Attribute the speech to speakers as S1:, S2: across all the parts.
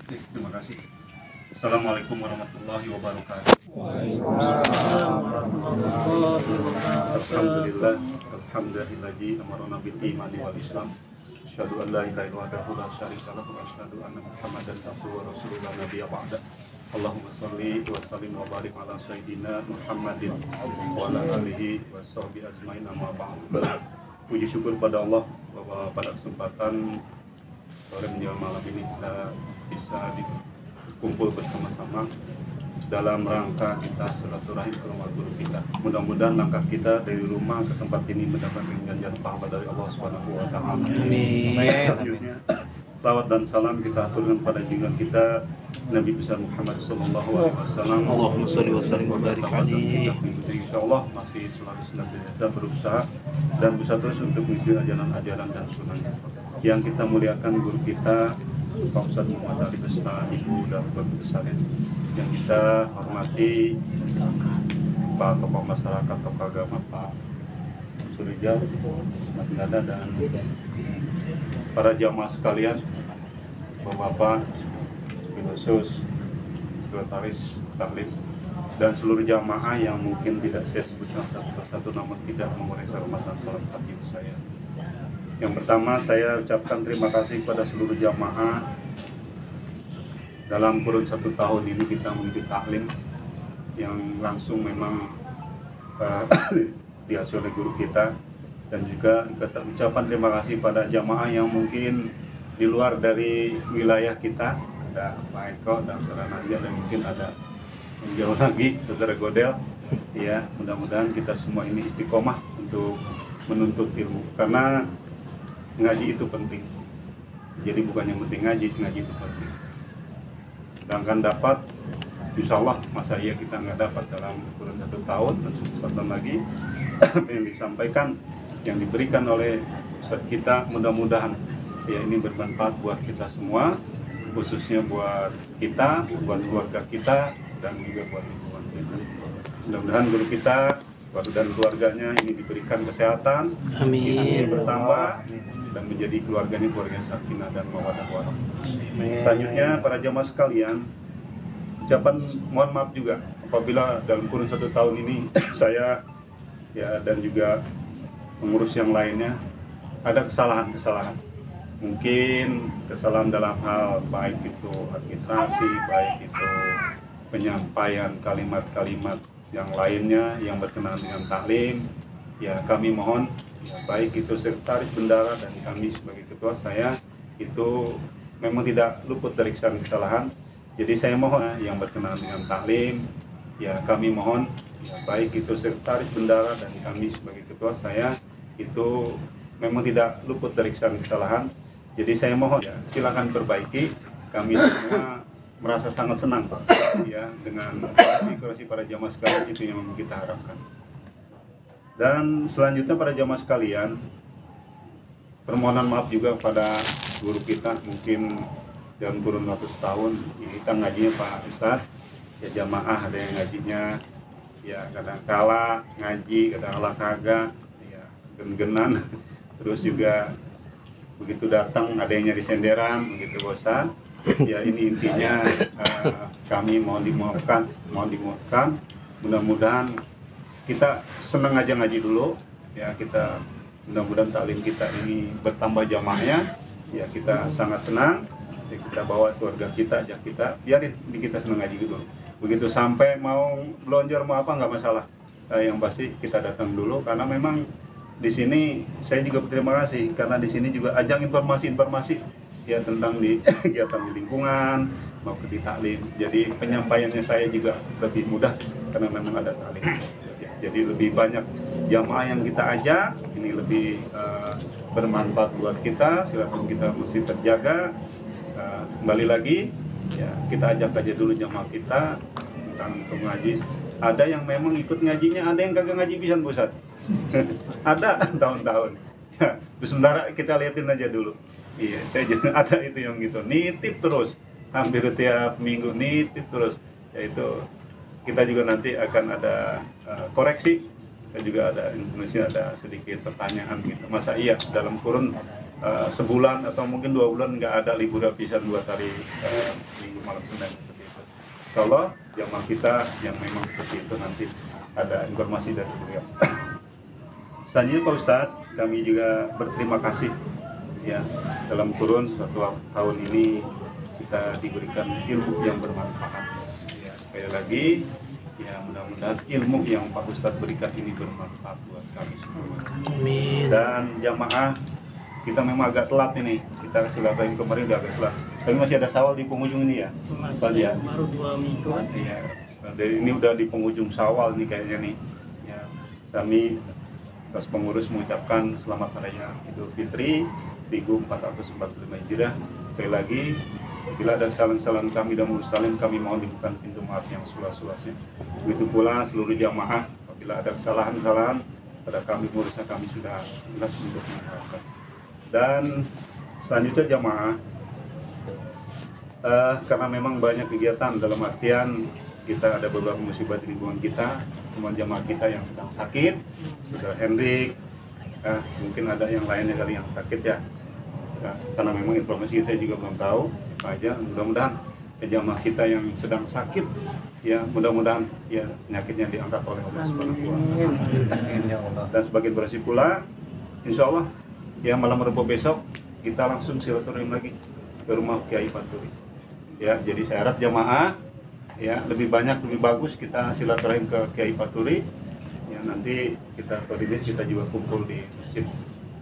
S1: Terima kasih. Assalamualaikum warahmatullahi wabarakatuh.
S2: Waalaikumsalam warahmatullahi wabarakatuh.
S1: Alhamdulillah, alhamdulillahi amarona bil imani wal islam. Asyhadu an la ilaha illallah wa la syarika lahu wa asyhadu anna Muhammadan abduhu wa rasuluhu la nabiyya ba'da. Allahumma shalli wa sallim wa barik ala sayyidina Muhammadin wa ala alihi wa sahbihi ajmain, amma ba'd. Puji syukur pada Allah bahwa pada kesempatan sore menjelang malam ini kita bisa kumpul bersama-sama dalam rangka kita silaturahim ke rumah guru kita. Mudah-mudahan langkah kita dari rumah ke tempat ini mendapatkan ganjaran pahala dari Allah Subhanahu wa taala.
S2: Amin.
S1: Selanjutnya, salawat dan salam kita aturkan pada junjungan kita Nabi besar Muhammad sallallahu alaihi wasallam.
S2: Allahumma shalli wa sallim wa barik alaihi.
S1: Insyaallah masih selalu senantiasa berusaha dan berusaha terus untuk mengikuti ajaran-ajaran dan sunnah yang kita muliakan guru kita Pak Ustadz Muhammad Ali beserta Ibu dan Bapak besar yang kita hormati, Pak tokoh masyarakat, tokoh agama Pak Surijal, Mas Nada, dan para jamaah sekalian, Bapak-bapak, khusus sekretaris taklim dan seluruh jamaah yang mungkin tidak saya sebutkan satu persatu namun tidak mengurangi hormat dan salam takdim saya. Yang pertama, saya ucapkan terima kasih kepada seluruh jamaah. Dalam kurun 1 tahun ini kita mengikuti taklim yang langsung memang diasuh oleh guru kita, dan juga ucapan terima kasih pada jamaah yang mungkin di luar dari wilayah kita, ada Pak Eko dan saudara Nadia, dan mungkin ada yang jauh lagi saudara Godel. Ya, mudah-mudahan kita semua ini istiqomah untuk menuntut ilmu, karena ngaji itu penting. Jadi bukan yang penting ngaji itu penting. Sedangkan dapat, insya Allah masa iya kita nggak dapat dalam kurun 1 tahun dan 1 tahun lagi yang disampaikan, yang diberikan oleh Ustadz kita, mudah-mudahan ya ini bermanfaat buat kita semua, khususnya buat kita, buat keluarga kita, dan juga buat lingkungan kita. Mudah-mudahan guru kita dan keluarganya ini diberikan kesehatan,
S2: Amin.
S1: bertambah, dan menjadi keluarganya keluarga sakinah dan mawaddah warahmah. Selanjutnya, para jamaah sekalian, ucapan mohon maaf juga apabila dalam kurun 1 tahun ini saya ya dan juga pengurus yang lainnya ada kesalahan-kesalahan. Mungkin kesalahan dalam hal baik itu administrasi, baik itu penyampaian kalimat-kalimat yang lainnya yang berkenaan dengan taklim. Ya, kami mohon ya, baik itu sekretaris bendara dan kami sebagai ketua, saya itu memang tidak luput dari kesalahan. Jadi saya mohon yang berkenaan dengan taklim, ya kami mohon ya, baik itu sekretaris bendara dan kami sebagai ketua, saya itu memang tidak luput dari kesalahan. Jadi saya mohon ya, silakan perbaiki. Kami semua merasa sangat senang ya dengan korupsi para jamaah sekalian, itu yang kita harapkan. Dan selanjutnya para jamaah sekalian, permohonan maaf juga pada guru kita, mungkin dalam kurun 100 tahun ini kita ngajinya Pak Ustadz ya, jamaah ada yang ngajinya ya kadang kala ngaji, kadang kala kagak ya, gen-genan terus juga begitu datang ada yang nyari senderan, begitu bosan ya. Ini intinya kami mohon dimaafkan. Mudah-mudahan kita senang aja ngaji dulu ya, kita mudah-mudahan taklim kita ini bertambah jamaahnya ya, kita sangat senang ya, kita bawa keluarga kita, ajak kita, biarin kita senang ngaji dulu. Begitu sampai mau belonjor mau apa nggak masalah, yang pasti kita datang dulu, karena memang di sini saya juga berterima kasih karena di sini juga ajang informasi ya tentang di kegiatan di lingkungan maupun di taklim. Jadi penyampaiannya saya juga lebih mudah karena memang ada taklim. Jadi lebih banyak jamaah yang kita ajak, ini lebih bermanfaat buat kita. Silakan kita mesti terjaga. Kembali lagi ya, kita ajak aja dulu jamaah kita tentang untuk ngaji. Ada yang memang ikut ngajinya, ada yang kagak ngaji pisan pusat. Ada tahun-tahun ya, terus sementara kita liatin aja dulu. Iya, ada itu yang gitu, nitip terus, hampir tiap minggu nitip terus. Yaitu kita juga nanti akan ada koreksi, dan juga ada Indonesia ada sedikit pertanyaan gitu. Masa iya dalam kurun sebulan atau mungkin 2 bulan nggak ada libur habisan 2 hari minggu malam Senin seperti itu. Insya Allah jamaah kita yang memang seperti itu nanti ada informasi dari beliau. Selanjutnya Pak Ustadz, kami juga berterima kasih ya dalam kurun 1 tahun ini kita diberikan ilmu yang bermanfaat. Ya, sekali lagi ya mudah-mudahan ilmu yang Pak Ustadz berikan ini bermanfaat buat kami semua.
S2: Amin.
S1: Dan jamaah kita memang agak telat ini, kita silaturahim kemarin udah agak telat. Tapi masih ada Syawal di penghujung ini ya, Pak ya.
S3: Baru 2 minggu.
S1: Iya, ini udah di penghujung Syawal nih kayaknya nih. Ya, kami atas pengurus mengucapkan selamat raya Idul Fitri 1445 Hijriah. Sekali lagi, bila ada kesalahan-kesalahan kami dan muslim, kami mohon dibuka pintu maaf yang seluas-luasnya. Begitu pula seluruh jamaah, apabila ada kesalahan-kesalahan pada kami pengurusnya, kami sudah jelas untuk memaafkan. Dan selanjutnya jamaah, karena memang banyak kegiatan dalam artian kita ada beberapa musibah di lingkungan kita, teman jamaah kita yang sedang sakit, Saudara Hendrik, mungkin ada yang lainnya kali yang sakit ya. Karena memang informasi saya juga belum tahu apa aja. Mudah-mudahan jamaah kita yang sedang sakit ya, mudah-mudahan ya penyakitnya diangkat oleh Allah Subhanahu wa Ta'ala. Dan sebagai informasi pula, insya Allah ya malam Rabu besok kita langsung silaturahim lagi ke rumah Kiai Faturi. Ya, jadi saya harap jamaah ya lebih banyak lebih bagus kita silaturahim ke Kiai Faturi. Ya, nanti kita koordinasi, kita juga kumpul di masjid.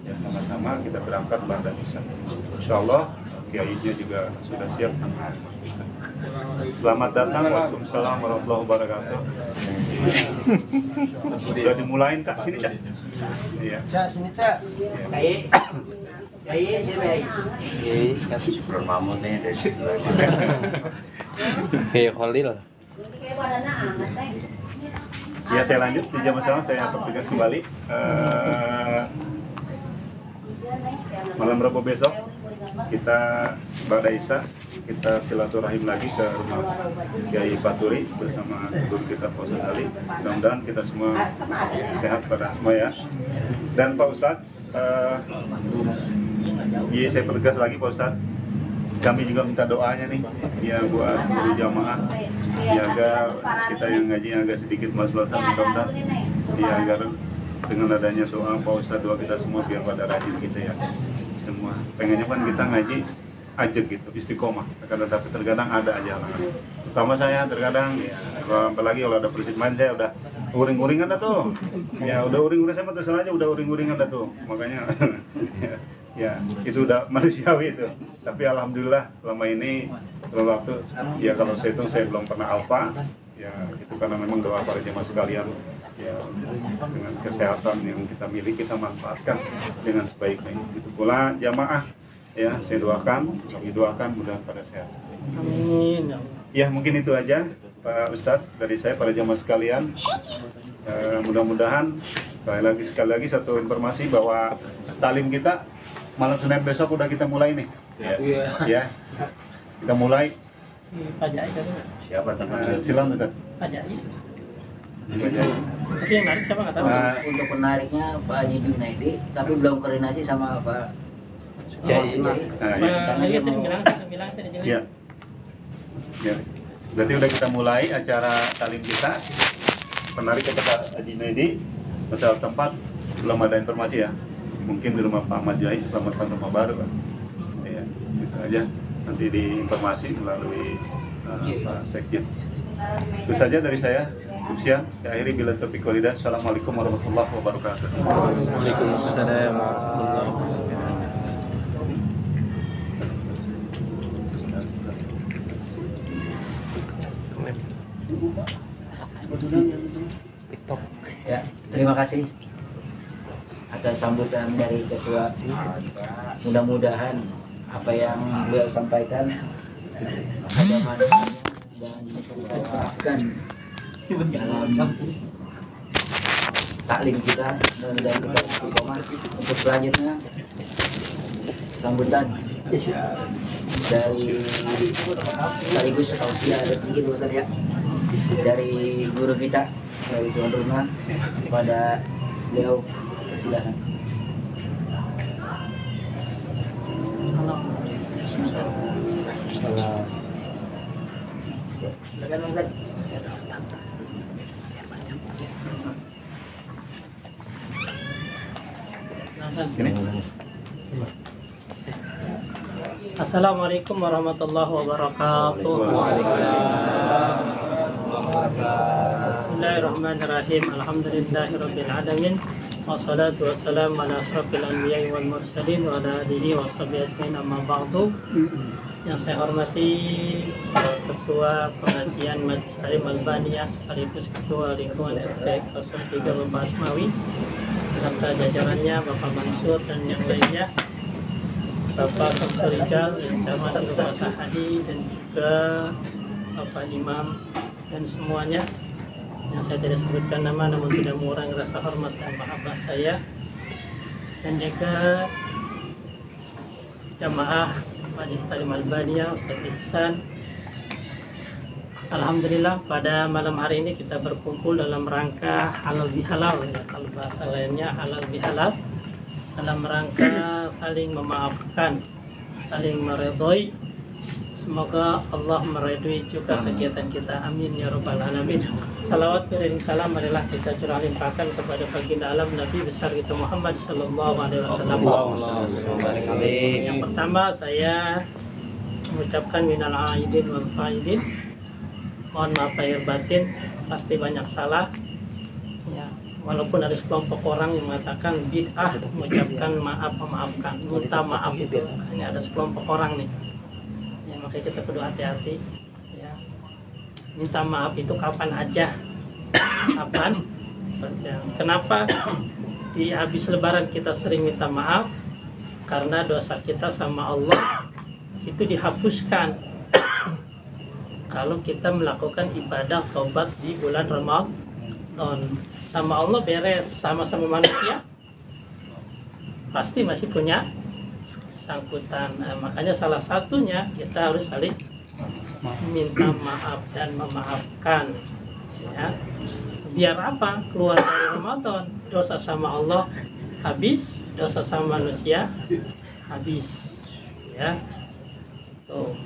S1: Ya, sama-sama kita berangkat pada Isya. Insyaallah kiainya juga sudah siap. Selamat datang. Waalaikumsalam warahmatullahi wabarakatuh. Sudah dimulain Cak, sini Cak. Iya.
S3: Cak, sini Cak. Kiai. Kiai,
S2: Kasih
S4: Bermamun nih dari sebelah.
S2: kayak Khalil.
S1: Ya, saya lanjut di jam masalah, saya bertugas kembali. Malam Rabu besok kita pada Isya kita silaturahim lagi ke rumah Kiai Faturi bersama guru kita Pak Ustadz Ali. Mudah-mudahan kita semua sehat pada semua ya. Dan Pak Ustadz, iya saya pertegas lagi Pak Ustadz, kami juga minta doanya nih ya buat seluruh jamaah ya, agar kita yang ngaji agak sedikit mas-masan, mudah-mudahan ya agar dengan adanya doa Pak Ustadz, doa kita semua biar pada rajin kita ya semua. Pengennya kan kita ngaji aja gitu, istiqomah. Tapi terkadang ada aja halangan. Terutama saya terkadang ya, apalagi kalau ada persib main saya udah uring-uringan dah tuh. Ya udah uring-uringan, saya terus aja udah uring-uringan dah tuh. Makanya ya itu udah manusiawi itu. Tapi alhamdulillah selama ini dalam waktu ya kalau saya hitung saya belum pernah alfa. Ya itu karena memang doa para jemaah sekalian ya, dengan kesehatan yang kita miliki kita manfaatkan dengan sebaik-baiknya. Itu pula jamaah ya, saya doakan, kami doakan mudah pada sehat.
S3: Amin.
S1: Ya mungkin itu aja Pak Ustadz dari saya, para jamaah sekalian. Mudah-mudahan sekali lagi satu informasi bahwa talim kita malam Senin besok udah kita mulai nih. Ya kita mulai.
S3: Pak Jai kan?
S4: Siapa teman?
S1: Silakan Ustadz.
S3: Pak Jai.
S1: Pak Jai.
S3: Tapi yang narik siapa nggak tahu.
S5: Untuk penariknya Pak Haji Junaidi, tapi belum koordinasi sama Pak
S2: Jai.
S5: Karena dia mau
S3: bilang tadi jangan.
S1: Ya. Ya. Berarti udah kita mulai acara talim kita. Penarik ke Pak Haji Junaidi, masalah tempat belum ada informasi ya. Mungkin di rumah Pak Ahmad Jai, selamatkan rumah baru kan. Ya, gitu aja. Nanti diinformasi melalui Pak Sekjen. Itu saja dari saya. Sekian, saya akhiri bila taufiq wal hidayah. Assalamualaikum warahmatullahi wabarakatuh.
S2: Waalaikumsalam warahmatullahi wabarakatuh.
S5: TikTok. Ya, terima kasih atas sambutan dari Ketua. Mudah-mudahan apa yang beliau sampaikan ada manfaat dan kita terapkan dalam taklim kita, dan kita istiqomah. Untuk selanjutnya sambutan dari sekaligus tausiah ada sedikit Ustaz ya, dari guru kita, dari tuan rumah kepada beliau. Silakan. Silakan Bang Ustaz.
S1: Sini.
S6: Assalamualaikum warahmatullahi wabarakatuh. Bismillahirrahmanirrahim. Alhamdulillahirabbil alamin. Wassalatu wassalamu ala asrofil anbiya'i wal mursalin wa ala alihi wa sahbihi ajmain, amma ba'du. Yang saya hormati Ketua Pengajian Majelis Taklim Albaniyah sekaligus Ketua Lingkungan RT 03 Bapak Asmawi beserta jajarannya Bapak Mansur dan yang lainnya, Bapak Dr. Rijal yang saya hormati, Bapak Sahadi dan juga Bapak Imam dan semuanya yang saya tidak sebutkan nama namun sudah mengurangi rasa hormat dan mahabbah saya, dan juga jamaah Majelis Taklim Albaniyah Ustaz Ihsan. Alhamdulillah pada malam hari ini kita berkumpul dalam rangka halal bihalal, ya, kalau bahasa lainnya halal bihalal, dalam rangka saling memaafkan, saling meridhoi. Semoga Allah meridhoi juga kegiatan kita, amin ya rabbal alamin. Salawat beriring salam marilah kita curah limpahkan kepada baginda alam Nabi besar kita Muhammad sallallahu alaihi wasallam. Yang pertama saya mengucapkan minal aidin wal faidin, mohon maaf lahir batin, pasti banyak salah ya, walaupun ada sekelompok orang yang mengatakan bid'ah mengucapkan maaf memaafkan, minta maaf itu hanya ada sekelompok orang nih ya, makanya kita perlu hati-hati ya. Minta maaf itu kapan aja, kapan saja. Kenapa di habis lebaran kita sering minta maaf? Karena dosa kita sama Allah itu dihapuskan kalau kita melakukan ibadah taubat di bulan Ramadan. Sama Allah beres, sama-sama manusia pasti masih punya sangkutan. Nah, makanya salah satunya kita harus saling minta maaf dan memaafkan ya. Biar apa? Keluar dari Ramadan, dosa sama Allah habis, dosa sama manusia habis ya. Tuh.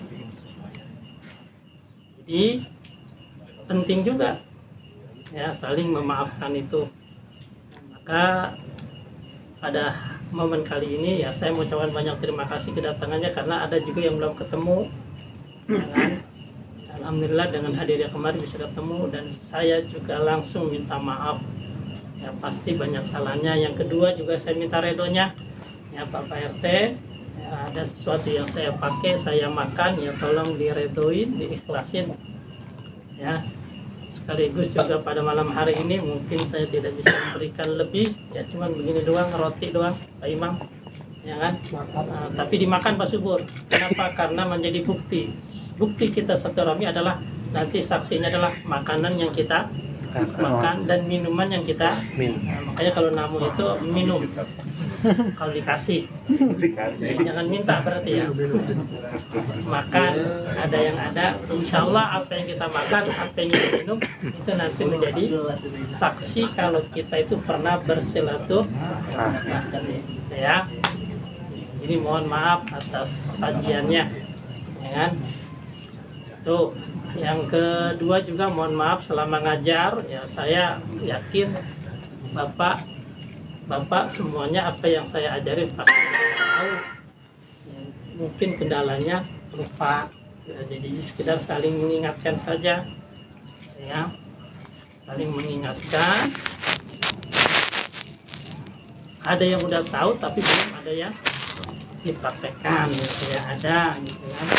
S6: Jadi penting juga ya saling memaafkan itu. Maka pada momen kali ini ya saya mengucapkan banyak terima kasih kedatangannya, karena ada juga yang belum ketemu ya kan? Alhamdulillah dengan hadirnya kemarin bisa ketemu, dan saya juga langsung minta maaf ya, pasti banyak salahnya. Yang kedua juga saya minta redonya ya Bapak RT ya, ada sesuatu yang saya pakai, saya makan ya, tolong diredoin, diikhlasin ya. Sekaligus juga pada malam hari ini mungkin saya tidak bisa memberikan lebih ya, cuman begini doang, roti doang Pak Imam ya kan. Tapi dimakan Pak Subur. Kenapa? Karena menjadi bukti kita silaturahmi adalah nanti saksinya adalah makanan yang kita makan dan minuman yang kita makanya kalau namu itu minum kalau dikasih jangan minta, berarti ya makan ada yang ada. Insya Allah apa yang kita makan, apa yang kita minum itu nanti menjadi saksi kalau kita itu pernah bersilaturahmi ya. Jadi mohon maaf atas sajiannya ya kan. Tuh, yang kedua juga mohon maaf selama ngajar ya, saya yakin Bapak semuanya apa yang saya ajarin pasti tahu ya, mungkin kendalanya lupa ya, jadi sekedar saling mengingatkan saja ya, saling mengingatkan. Ada yang udah tahu tapi belum ada yang dipraktekkan gitu ya, ada gitu kan.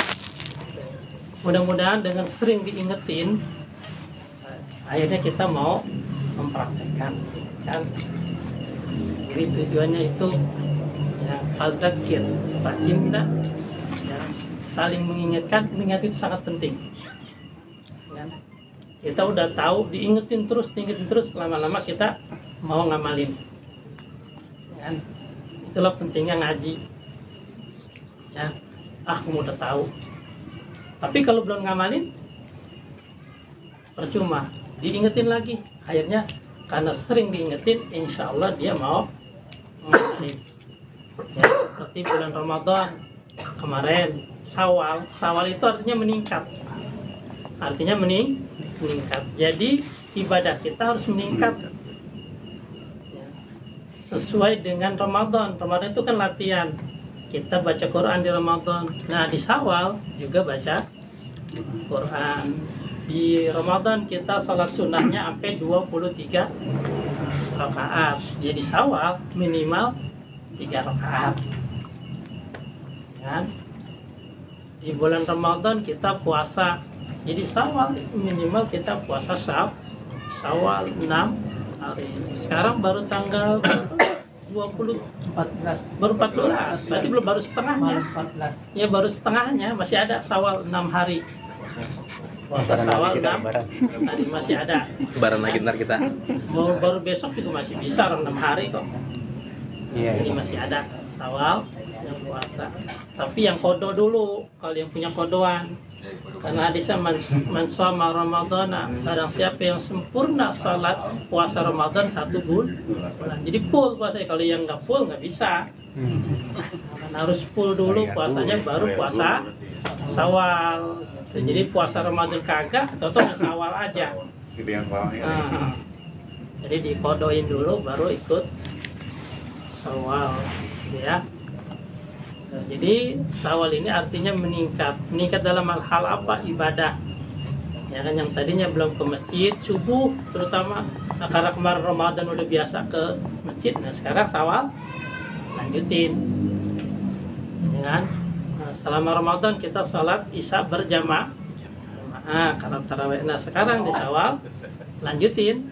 S6: Mudah-mudahan dengan sering diingetin akhirnya kita mau mempraktekkan kan. Jadi tujuannya itu ya al-dzakir fa inna ya, saling mengingatkan. Mengingat itu sangat penting kan? Kita udah tahu, diingetin terus lama-lama kita mau ngamalin kan. Itulah pentingnya ngaji ya. Kamu udah tahu, tapi kalau belum ngamalin percuma, diingetin lagi. Akhirnya karena sering diingetin, insya Allah dia mau ngamalin ya, seperti bulan Ramadan kemarin, Syawal itu artinya meningkat artinya meningkat. Jadi ibadah kita harus meningkat ya, sesuai dengan Ramadan. Ramadan itu kan latihan. Kita baca Quran di Ramadan. Nah, di Syawal juga baca Quran. Di Ramadan kita sholat sunnahnya sampai 23 rakaat. Jadi Syawal minimal 3 rakaat. Kan? Di bulan Ramadan kita puasa. Jadi Syawal minimal kita puasa Syawal 6 hari. Sekarang baru tanggal 14, baru 14, berarti belum, baru setengahnya. Ya baru setengahnya, masih ada Syawal 6 hari. Puasa Syawal 6 hari masih ada.
S2: Lebaran lagi ntar kita.
S6: Baru besok juga masih bisa, orang 6 hari kok. Ini masih ada Syawal yang puasa. Tapi yang kodo dulu, kalau yang punya kodoan. Karena hadisnya man shoma Ramadana, barang siapa yang sempurna salat puasa Ramadan 1 bulan. Jadi full puasa. Kalau yang nggak full nggak bisa. Karena harus full dulu puasanya, baru puasa Syawal. Jadi puasa Ramadan kagak, atau Syawal aja. Nah, jadi dikodoin dulu baru ikut Syawal, ya. Nah, jadi Syawal ini artinya meningkat dalam hal apa? Ibadah. Ya kan, yang tadinya belum ke masjid subuh terutama, nah, karena kemarin Ramadan udah biasa ke masjid, nah sekarang Syawal lanjutin. Ya kan? Nah, selama Ramadan kita sholat Isya berjamaah, karena tarawih. Nah sekarang di Syawal lanjutin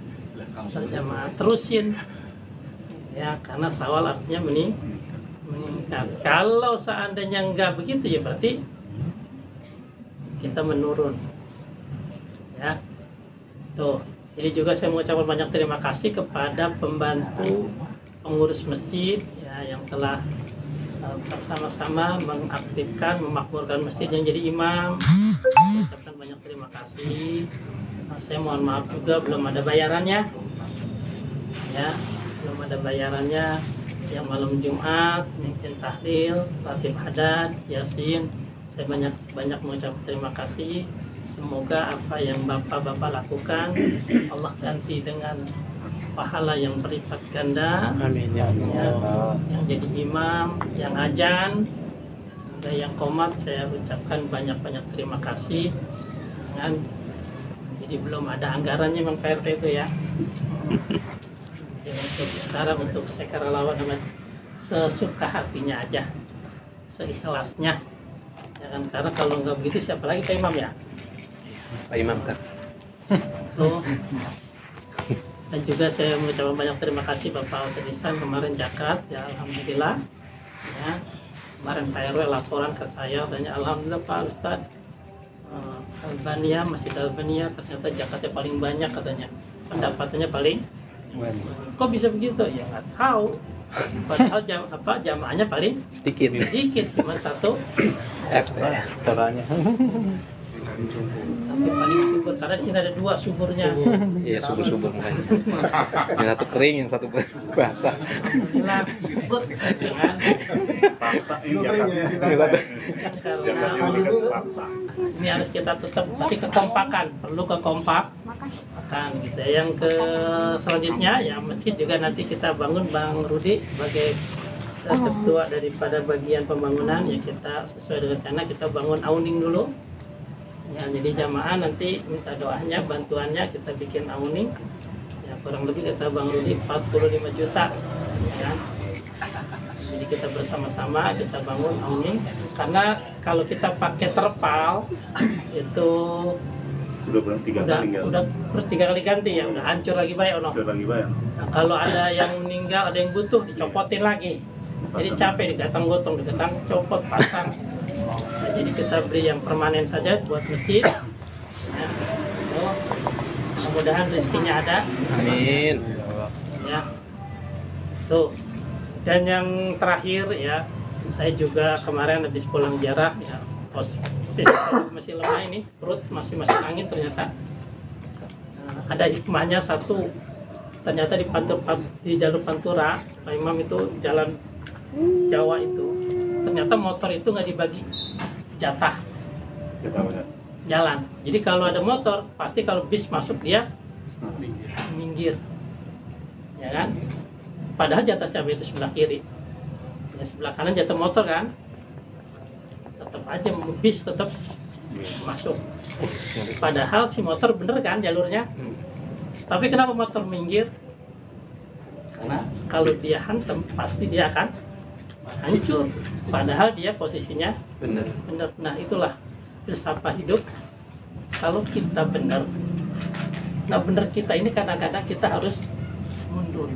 S6: berjamaah, terusin. Ya, karena Syawal artinya meningkat. Kalau seandainya enggak begitu, ya berarti kita menurun. Ya, tuh. Jadi juga saya mengucapkan banyak terima kasih kepada pembantu pengurus masjid ya, yang telah bersama-sama mengaktifkan, memakmurkan masjid yang jadi imam. Saya ucapkan banyak terima kasih. Nah, saya mohon maaf juga belum ada bayarannya. Ya, belum ada bayarannya. Yang malam Jumat, mungkin tahlil, ratib hadat, yasin, saya banyak mengucapkan terima kasih. Semoga apa yang bapak-bapak lakukan Allah ganti dengan pahala yang berlipat ganda.
S2: Amin ya Allah.
S6: Yang jadi imam, yang ajan, dan yang qomat, saya ucapkan banyak terima kasih. Dan jadi belum ada anggarannya Bang PRT itu ya. Untuk sekarang untuk sekarang sesuka hatinya aja, seikhlasnya, ya kan? Karena kalau nggak begitu siapa lagi Pak Imam ya?
S2: Pak Imam kan.
S6: Tuh. Dan juga saya mengucapkan banyak terima kasih Bapak Alterisan kemarin zakat, ya alhamdulillah. Ya, kemarin Pak RW laporan ke saya, dan alhamdulillah Pak Ustadz, Albania, Masjid Albania ternyata zakatnya paling banyak katanya, pendapatannya paling. Kok bisa begitu? Ya nggak tahu. Padahal jamaahnya paling
S2: Sedikit.
S6: cuma 1
S2: Setelahnya.
S6: tapi paling subur, karena di sini ada 2 suburnya.
S2: Iya, subur makanya. Yang satu kering, yang satu basah.
S6: Alhamdulillah. Jangan.
S1: Paksa ini
S6: Ini harus kita tetap berarti kekompakan, perlu kekompakan gitu. Yang ke selanjutnya ya masjid juga nanti kita bangun, Bang Rudi sebagai ketua daripada bagian pembangunan ya, kita sesuai dengan rencana kita bangun awning dulu. Ya, jadi jamaah nanti minta doanya, bantuannya kita bikin awning. Ya, kurang lebih kata Bang Rudi 45 juta. Ya. Jadi kita bersama-sama kita bangun awning, karena kalau kita pakai terpal itu
S1: udah tiga kali ganti ya, udah hancur lagi bayar. Nah, kalau ada yang meninggal, ada yang butuh, dicopotin lagi. Jadi capek digatang-gotong, copot, pasang. Nah, jadi kita beli yang permanen saja buat masjid. Ya. Mudah-mudahan rezekinya ada.
S2: Amin.
S6: Ya. Tuh. Dan yang terakhir ya, saya juga kemarin habis pulang ziarah ya, masih lemah ini, perut masih angin ternyata. Ada hikmahnya satu, ternyata di jalur Pantura, Pak Imam itu jalan Jawa itu, ternyata motor itu nggak dibagi jatah. jalan. Jadi kalau ada motor, pasti kalau bis masuk dia minggir, ya kan? Padahal jatah siapa itu sebelah kiri, ya, sebelah kanan jatah motor kan, tetap aja bis tetap masuk. Padahal si motor bener kan jalurnya, tapi kenapa motor minggir? Karena kalau dia hantam pasti dia akan hancur. Padahal dia posisinya bener. Nah itulah filsafat hidup. Kalau kita benar, nah benar kita ini kadang-kadang kita harus mundur.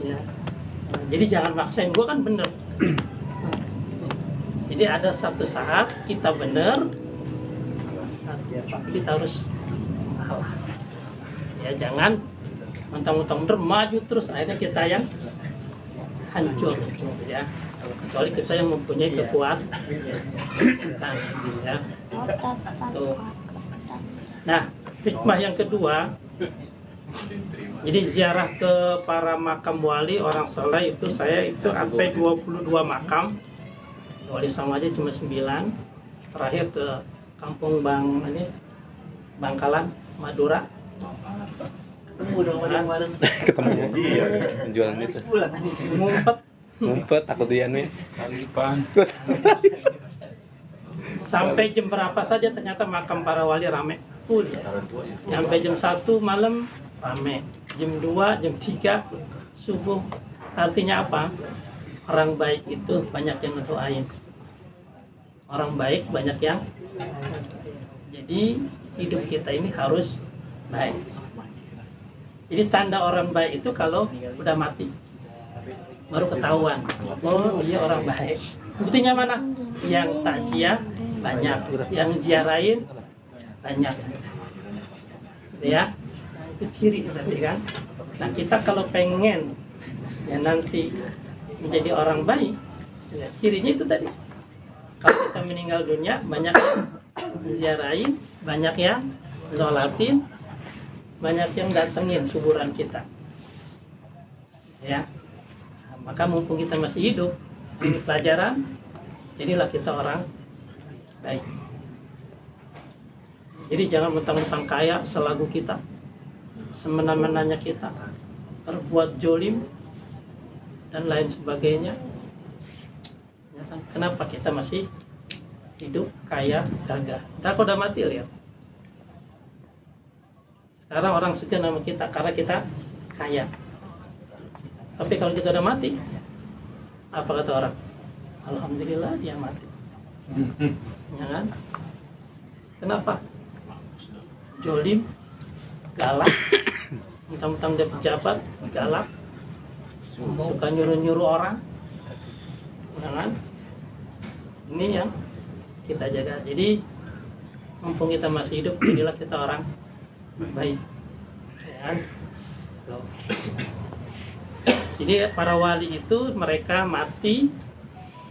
S6: Ya. Nah, jadi jangan maksain gue kan bener. Jadi ada satu saat kita benar, tapi kita harus kalah. Ya jangan mentang-mentang bener maju terus akhirnya kita yang hancur, ya. Kecuali kita yang mempunyai kekuatan, ya. Tuh. Nah, hikmah yang kedua, jadi ziarah ke para makam wali orang soleh itu saya itu sampai 22 makam. Wali Songo aja cuma 9. Terakhir ke kampung Bangkalan, Madura.
S2: Ketemu penjualan itu. Ngumpet takut dia nih.
S6: Sampai jam berapa saja ternyata makam para wali rame full ya. Sampai jam 1 malam rame. Jam 2, jam 3 subuh. Artinya apa? Orang baik itu banyak yang ngedoain. Orang baik banyak yang. Jadi hidup kita ini harus baik. Jadi tanda orang baik itu kalau udah mati baru ketahuan, oh dia orang baik. Buktinya mana? Yang takziah banyak, yang ziarahin banyak, ya. Itu ciri berarti kan. Nah kita kalau pengen ya nanti menjadi orang baik, ya, cirinya itu tadi. Kalau kita meninggal dunia banyak yang ziarahin, banyak yang zolatin, banyak yang datengin kuburan kita, ya. Nah, maka mumpung kita masih hidup, ini pelajaran, jadilah kita orang baik. Jadi jangan mentang-mentang kaya selagu kita, semena-menanya kita, berbuat jolim dan lain sebagainya. Ya kan? Kenapa kita masih hidup kaya gagah? Ntar kalau udah mati lihat. Sekarang orang segan sama kita karena kita kaya. Tapi kalau kita udah mati, apa kata orang? Alhamdulillah dia mati. Ya kan? Kenapa? Jolim, galak, mentang-mentang dia pejabat, galak, suka nyuruh-nyuruh orang. Ya kan? Ini yang kita jaga. Jadi mumpung kita masih hidup, jadilah kita orang baik, ya kan? Jadi para wali itu mereka mati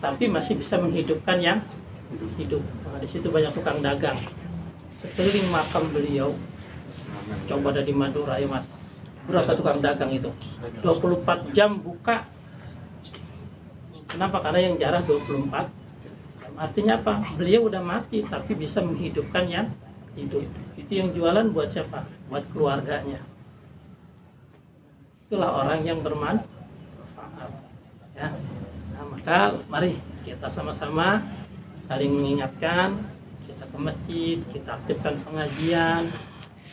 S6: tapi masih bisa menghidupkan yang hidup. Nah, di situ banyak tukang dagang sekeliling makam beliau. Coba ada di Madura ya mas, berapa tukang dagang itu? 24 jam buka. Kenapa? Karena yang jarah 24 jam. Artinya apa? Beliau udah mati tapi bisa menghidupkan yang hidup. Itu yang jualan buat siapa? Buat keluarganya. Itulah orang yang bermanfaat, ya. Nah, maka mari kita sama-sama saling mengingatkan, kita ke masjid, kita aktifkan pengajian,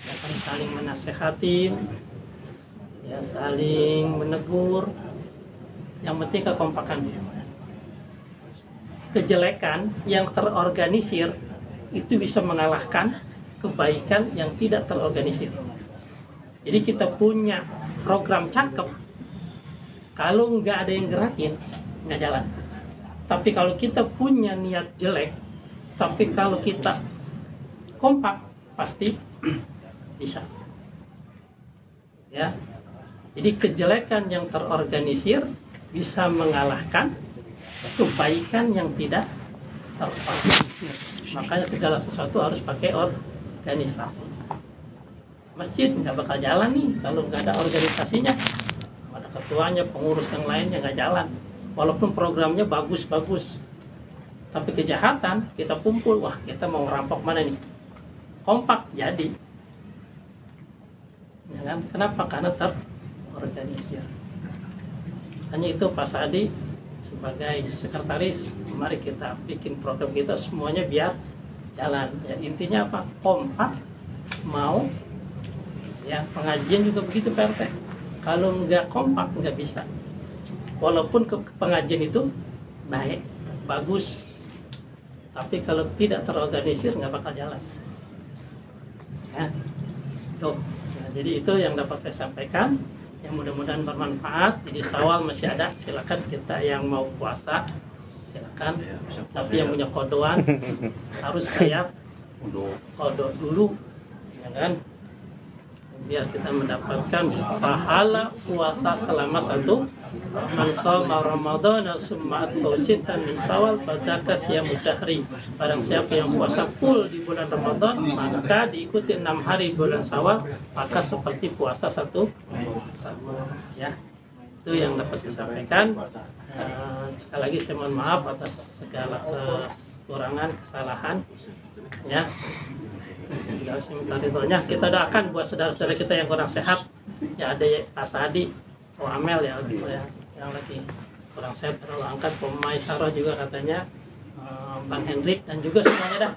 S6: ya kan, saling menasehatin, ya saling menegur. Yang penting kekompakan. Kejelekan yang terorganisir itu bisa mengalahkan kebaikan yang tidak terorganisir. Jadi kita punya program cakep, kalau nggak ada yang gerakin nggak jalan. Tapi kalau kita punya niat jelek, tapi kalau kita kompak pasti bisa, ya. Jadi kejelekan yang terorganisir bisa mengalahkan kebaikan yang tidak terorganisir. Makanya segala sesuatu harus pakai organisasi. Masjid nggak bakal jalan nih kalau nggak ada organisasinya, ada ketuanya, pengurus yang lainnya nggak jalan. Walaupun programnya bagus-bagus, Tapi kejahatan kita kumpul, wah kita mau ngerampok mana nih? Kompak jadi. Ya kan? Kenapa? Karena terorganisir. Hanya itu Pak Sadi sebagai sekretaris, mari kita bikin program kita semuanya biar jalan. Ya, intinya apa? Kompak, mau. Ya, pengajian juga begitu Pak RT. Kalau nggak kompak nggak bisa. Walaupun pengajian itu baik, bagus, tapi kalau tidak terorganisir nggak bakal jalan. Ya, tuh. Nah, jadi itu yang dapat saya sampaikan. Yang mudah-mudahan bermanfaat. Jadi Syawal masih ada, silakan kita yang mau puasa silakan. Tapi yang punya kodoan harus bayar kodo dulu, ya kan? Biar kita mendapatkan pahala puasa selama 1 man shoma Ramadan summa atba'u min Syawal fadzaka siyamud dahri. Barang siapa yang puasa full di bulan Ramadan maka diikuti 6 hari bulan Syawal, maka seperti puasa 1 ya. Itu yang dapat disampaikan. Sekali lagi saya mohon maaf atas segala kekurangan, kesalahan ya. Kita doakan buat saudara-saudara kita yang kurang sehat, ya ada Pak Sadi, Pak Amel ya, yang lagi kurang sehat, Allah angkat. Pak Maisarah juga katanya, Bang Hendrik dan juga semuanya dah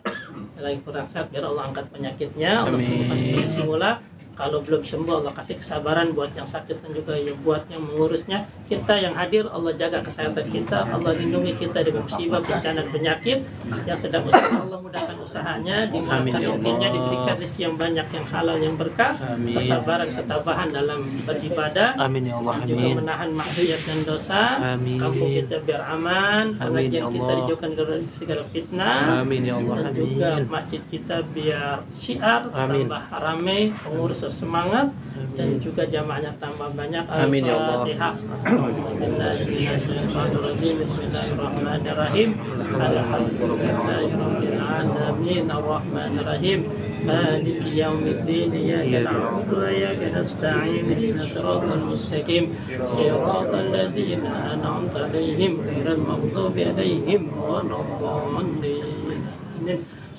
S6: yang lagi kurang sehat, biar Allah angkat penyakitnya, Allah sembuhkan semula. Kalau belum sembuh Allah kasih kesabaran buat yang sakit dan juga yang buat yang mengurusnya. Kita yang hadir Allah jaga kesehatan kita, Allah lindungi kita dari musibah, bencana, penyakit. Yang sedang usaha Allah mudahkan usahanya, dimudahkan rezekinya, diberikan rezeki yang banyak, yang halal, yang berkah, kesabaran, ketabahan dalam beribadah,
S2: Amin ya Allah,
S6: juga
S2: amin.
S6: menahan maksiat dan dosa.
S2: Amin.
S6: Kampung kita biar aman,
S2: Amin,
S6: pengajian
S2: ya
S6: kita
S2: Allah.
S6: dijauhkan dari segala fitnah.
S2: Amin ya Allah,
S6: Dan juga
S2: amin.
S6: masjid kita biar syiar,
S2: Amin.
S6: tambah rame, pengurus semangat, dan juga jamaahnya tambah banyak.
S2: Amin, ya Allah.
S6: Al-Fatihah. Bismillahirrahmanirrahim. Alhamdulillahirabbil alamin arrahmanirrahim. Maliki yaumiddin. Iyyaka na'budu wa iyyaka nasta'in. Ihdinas siratal mustaqim. Siratal ladzina an'amta 'alaihim ghairil maghdubi 'alaihim waladdallin.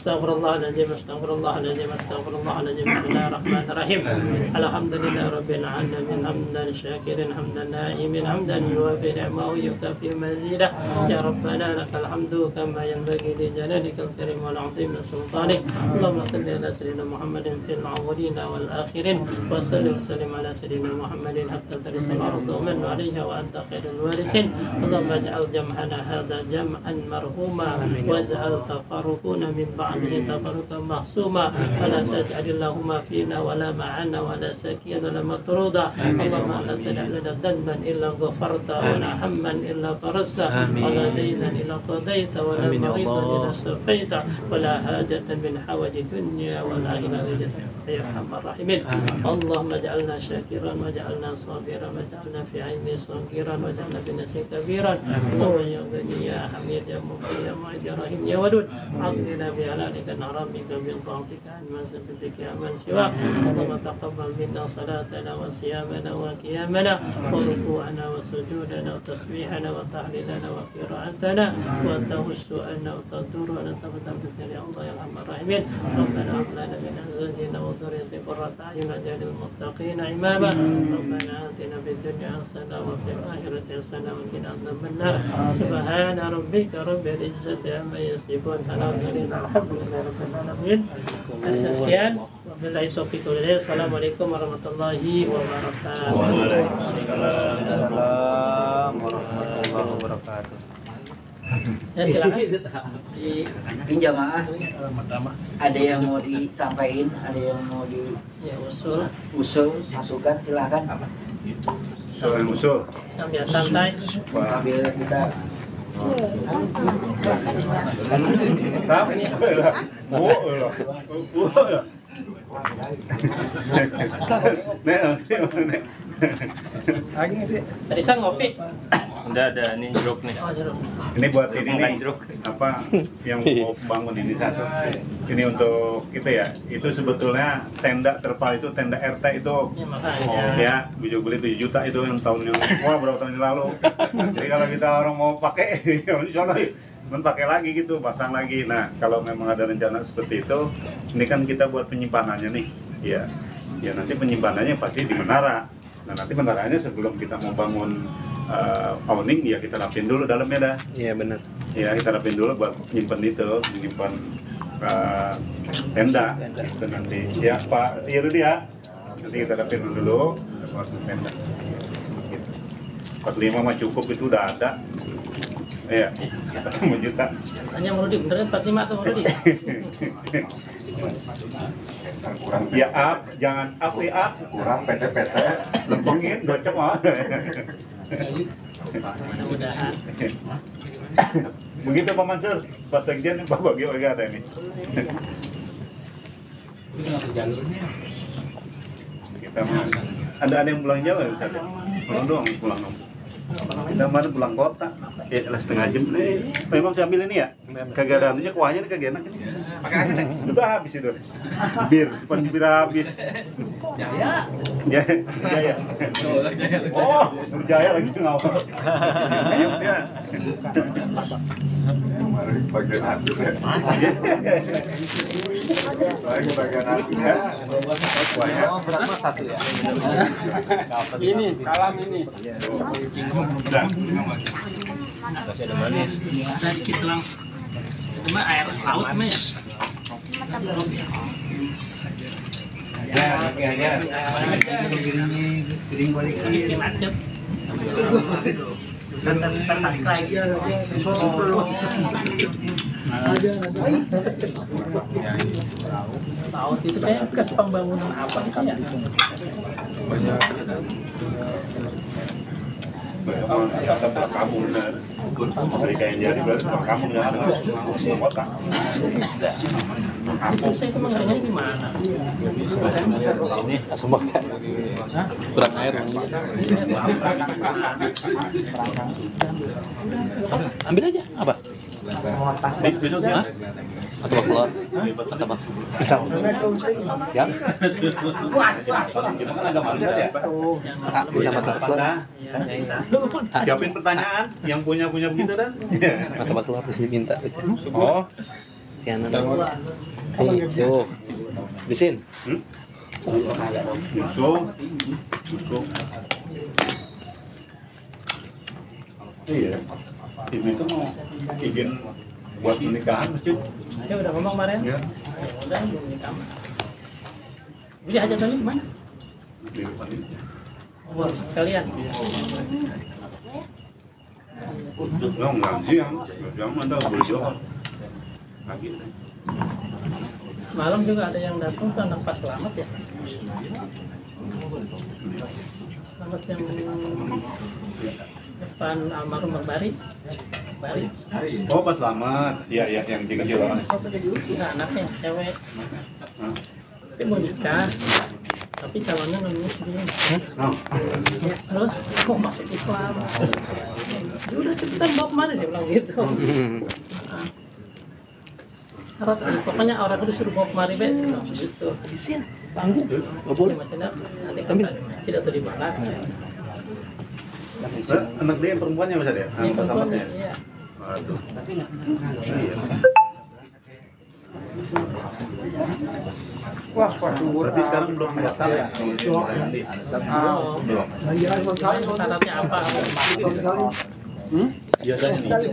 S6: Astagfirullahaladzim, astagfirullahaladzim, astagfirullahaladzim. Bismillahirrahmanirrahim. Alhamdulillahi rabbil alamin, hamdan syakirin, hamdan naimin, hamdan yuwafi ni'mahu yukafi mazidah. Ya Rabbana lakal hamdu kama yanbaghi li jalalikal karim wal 'azim sultanik. Allahumma shalli ala sayyidina Muhammadin fil awwalin wal akhirin wa salli wa sallim ala sayyidina Muhammadin hatta tarisal ardu man 'alayha wa anta khairul warithin. Allahumma ij'al jam'ana hadha jam'an marhuma waj'al tafarruquna min tafaruqan mahsuma wala taj'al Allahumma fina wala ma'ana wala sakiyan wala matruda. Allahumma la tad'a lana dhanban illa ghafarta wala hamman illa farajta wala daynan illa qadaita wala maridan illa shafaita wala hajatan min hawaji dunya wala akhirati ya arhamar rahimin. Allahumma ij'alna syakiran waj'alna sabiran waj'alna fi 'aini sagiran waj'alna fi nafsi kabiran. Allahumma ya ghani ya hamid ya mughni ya mu'id ya rahim ya wadud. A'udina bi halalika naramika min ta'atika an masabika man siwa. Allahumma taqabbal minna salatana wa siyamana wa qiyamana wa ruku'ana wa sujudana wa tasbihana wa tahlilana wa qira'atana wa tawassu'ana wa tadurana tabatabbina ya Allah ya arhamar rahimin. Rabbana hab lana min azwajina wa dhurriyyatina qurrata a'yun waj'alna lil muttaqina imama. Rabbana atina fid dunya hasanah wa fil akhirati hasanah wa qina adzaban nar. Subhana rabbika rabbil izzati amma yasifun. Alhamdulillah rabbil alamin. Sekian, wabillahi taufiq wal hidayah. Assalamualaikum warahmatullahi wabarakatuh.
S2: Waalaikumsalam warahmatullahi wabarakatuh.
S6: Ya silakan.
S5: Ini jamaah ada yang mau disampaikan, ada yang mau
S6: Ya usul
S5: diusul, masukan silahkan.
S1: Soal usul.
S6: sambil santai.
S5: Sambil kita
S1: Sabi lah. Oo lah. Oo lah. Nek.
S6: Tadi saya ngopi.
S4: Udah ada nih jeruk nih.
S6: Oh, jeruk.
S1: Ini buat ini
S4: Makan
S1: nih,
S4: jeruk.
S1: apa yang mau bangun ini satu. Ini untuk kita ya. Itu sebetulnya tenda terpal itu tenda RT itu.
S6: Ya makanya.
S1: Ya, Bujo beli 7 juta itu yang tahun yang berapa tahun yang lalu. Jadi kalau kita orang mau pakai, insya Allah pakai lagi gitu, pasang lagi. Nah, kalau memang ada rencana seperti itu, ini kan kita buat penyimpanannya nih. Ya, ya nanti penyimpanannya pasti di menara. Nah, nanti menaranya sebelum kita mau bangun awning, ya kita rapin dulu dalamnya dah.
S2: Iya benar.
S1: Ya, kita rapin dulu buat nyimpen itu, menyimpan tenda. Itu nanti. Ya, Pak, iya dulu ya. Nanti kita rapin dulu, masuk tenda. Gitu. 45 mah cukup, itu udah ada. Iya, 5 juta.
S6: Hanya mau di beneran 45 atau mau di?
S1: Ya up, jangan up ya up. Kurang PT-PT. Lempengin, gocap mah.
S6: Mudah-mudahan.
S1: Begitu Pak Mansur, Pak Sekjen, Pak Bagio juga ada ini. Kita ada yang pulang Jawa ya, misalnya? Pulang doang, pulang dong. Kita kemarin pulang kota, ya setengah jam nih. Memang saya ambil ini ya, kagak ada anunya, kuahnya nih kagak enak. Pakai aja deh. Udah habis itu. Bir, depan bir habis. Jaya. Jaya. Oh, berjaya lagi tuh ngawal. Ayo dia. Kemarin bagian hati ya. Bagian hati ya.
S2: Oh, berat mah 1 ya.
S4: Ini, kalam ini.
S2: Masih ada manis.
S6: Ada dikit lang. Cuma air laut mah ya. Bikin macet.
S3: Tertarik lagi.
S6: Laut itu kayak bekas pembangunan apa gitu ya?
S1: Ada kampung dari kayak jadi kampung yang ada kota.
S6: Terus itu mengernya gimana?
S2: Ini asam bakar. Kurang air. Ambil aja apa?
S1: Besoknya
S2: Atau keluar? Atau apa? Pisang. Ya?
S1: gimana agak malu ya?
S2: Mata keluar.
S1: Siapin pertanyaan yang punya begitu dan.
S2: Mata keluar terus diminta.
S4: Oh,
S2: Si Ana. Yo. Bisin.
S1: Busuk. Iya. Ini tuh mau izin buat pernikahan masjid.
S6: Ya udah ngomong kemarin.
S1: Ya.
S6: Ya udah belum nikah. Jadi hajat tadi gimana?
S1: Di depan ini.
S6: Wah, sekalian.
S1: Nó làm gì không? Giống ada beliau. Lagi.
S6: Malam juga ada yang datang tuh anak Pak Selamat ya. Selamat yang depan almarhum Bang Bari. Bari.
S1: Oh, Pak Selamat. Iya, yang kecil kan.
S6: Nah, anaknya cewek. Tapi mau nikah. Tapi calonnya non muslim. Terus kok masuk Islam? Ya udah cepetan bawa kemana sih bilang gitu. Syarat pokoknya orang itu suruh bawa kemari be gitu.
S2: Bisin. Tanggung. Enggak boleh.
S6: Macam nanti kan tidak tahu di mana.
S1: Anak dia yang perempuannya Mas ya?
S6: Ini perempuannya, iya.
S1: Aduh.
S4: wah,
S1: Berarti sekarang belum masalah ya?
S6: Oh,
S1: Belum.
S6: syaratnya apa?
S1: Biasanya nih,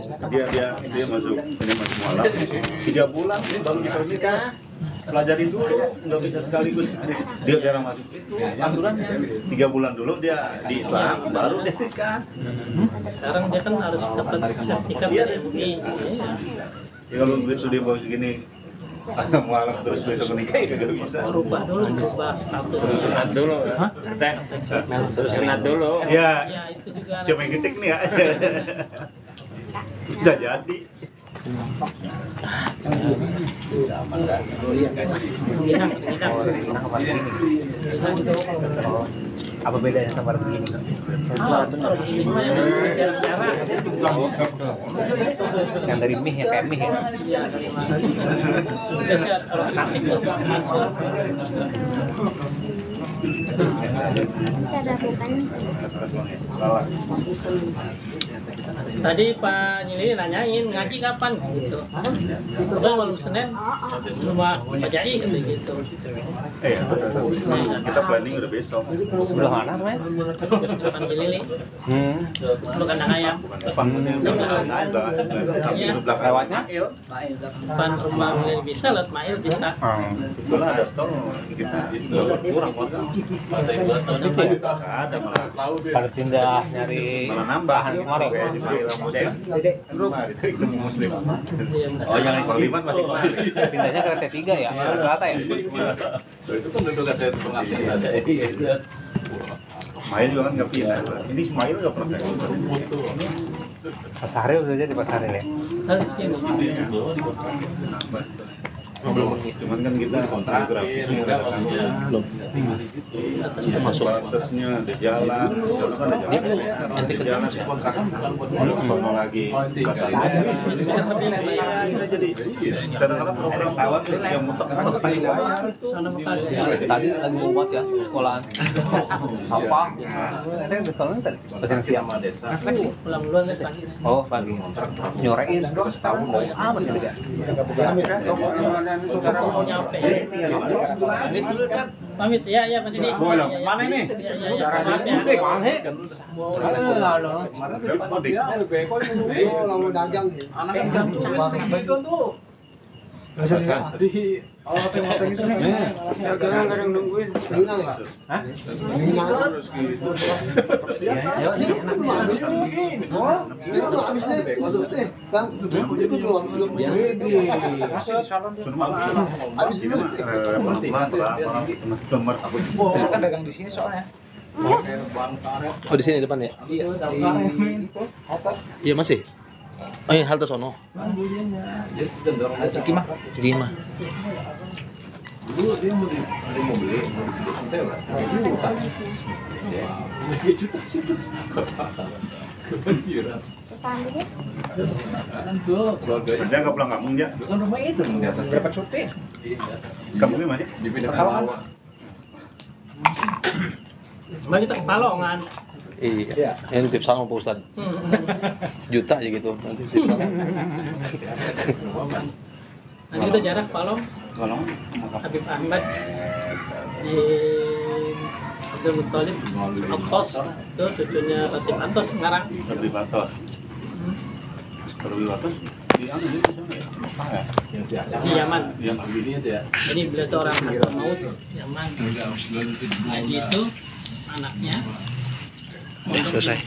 S1: dia masuk mualaf 3 bulan baru bisa nikah. Pelajarin dulu, nggak bisa sekaligus dia jarang masuk itu aturan 3 bulan dulu dia di Islam baru dia nikah.
S6: Sekarang dia kan harus dapat sertifikat dari UI. Iya.
S1: Ya kalau begitu dia bawa segini mualaf terus besok menikah ya nggak bisa.
S6: Merubah dulu, merubah status.
S4: sunat dulu. Teh. Terus sunat dulu.
S1: Ya,
S6: Ya itu juga.
S1: siapa yang ketik nih ya? Bisa jadi.
S3: Apa bedanya sama begini?
S6: Kalau begini mah yang jarang-jarang.
S3: Yang dari mie ya kayak mie ya.
S6: Iya. Biasanya orang kasih tuh masuk.
S7: Kita lakukan
S1: Salah.
S6: Tadi Pak Nyili nanyain ngaji kapan gitu. Udah malam Senin rumah Pak Jai gitu.
S1: Kita planning udah besok.
S2: Sebelah mana namanya?
S6: Depan Gilili. Lu kandang ayam.
S1: Depan belakang
S2: Lewatnya?
S6: Depan rumah Gilili bisa, lewat Mail bisa.
S1: Kebetulan ada tol kita itu kurang waktu. Ada malah
S2: Pada pindah nyari
S1: malah nambah
S2: kemarin.
S1: Muslim.
S6: Oh,
S1: yang Parliman masih kemarin.
S2: Pindahnya ke RT3 ya? Rata ya?
S1: Itu kan udah ada penghasilan. Mail juga kan nggak pindah. Ini Mail nggak pernah pindah.
S2: Pasaril udah jadi pasaril ya?
S6: Salis gini.
S1: Cuman kan kita geografis belum.
S2: Atasnya masuk.
S1: Batasnya ada jalan kan ada jalan.
S2: Nanti ke jalan ya?
S1: Sono lagi batasnya. Kita jadi kadang-kadang program kawan yang mutek-mutek
S6: Sana Mekah.
S2: Tadi lagi mau buat ya sekolahan. Sampah. Ada sekolahan tadi. Pesen siang.
S6: Pulang duluan ya pagi.
S2: Oh pagi. Nyorein. Apa nih ya?
S6: Mau nyampe. Pamit dulu kan. Pamit ya Pak Didi.
S1: Mana ini?
S6: Pamit ya.
S7: Mau dagang nih.
S4: Kadang-kadang nungguin.
S7: Hina ya? Hina. Habis deh. Waduh deh. Bang, itu juga habis dulu. Habis dulu.
S4: Kan dagang di sini soalnya.
S2: Oh di sini depan ya? Iya masih. Oh ini halte sono.
S4: Cikimah.
S2: Cikimah.
S8: Dulu dia mau beli, santai lah. Juta situ.
S1: Kerja nggak pulang kampung ya?
S8: Bukan rumah itu di atas.
S4: Dapat cuti.
S1: Kampungnya mana?
S8: Dipindah ke bawah.
S6: Cuma kita ke Palongan.
S2: Iya. Ini tip sama Pak Ustad. Sejuta aja gitu. Nanti tip sama.
S6: Nanti kita jarak Palong.
S1: Kalau
S6: Habib Ahmad di Abdul Muttalib Atos itu cucunya Ratib Atos Ngarang.
S1: lebih batas. Lebih batas di anu di sana ya? Mekah ya?
S6: Di Yaman.
S1: Yang
S8: Ini itu ya.
S6: Jadi beliau itu orang Hadramaut Yaman. Jadi itu anaknya
S2: Selesai.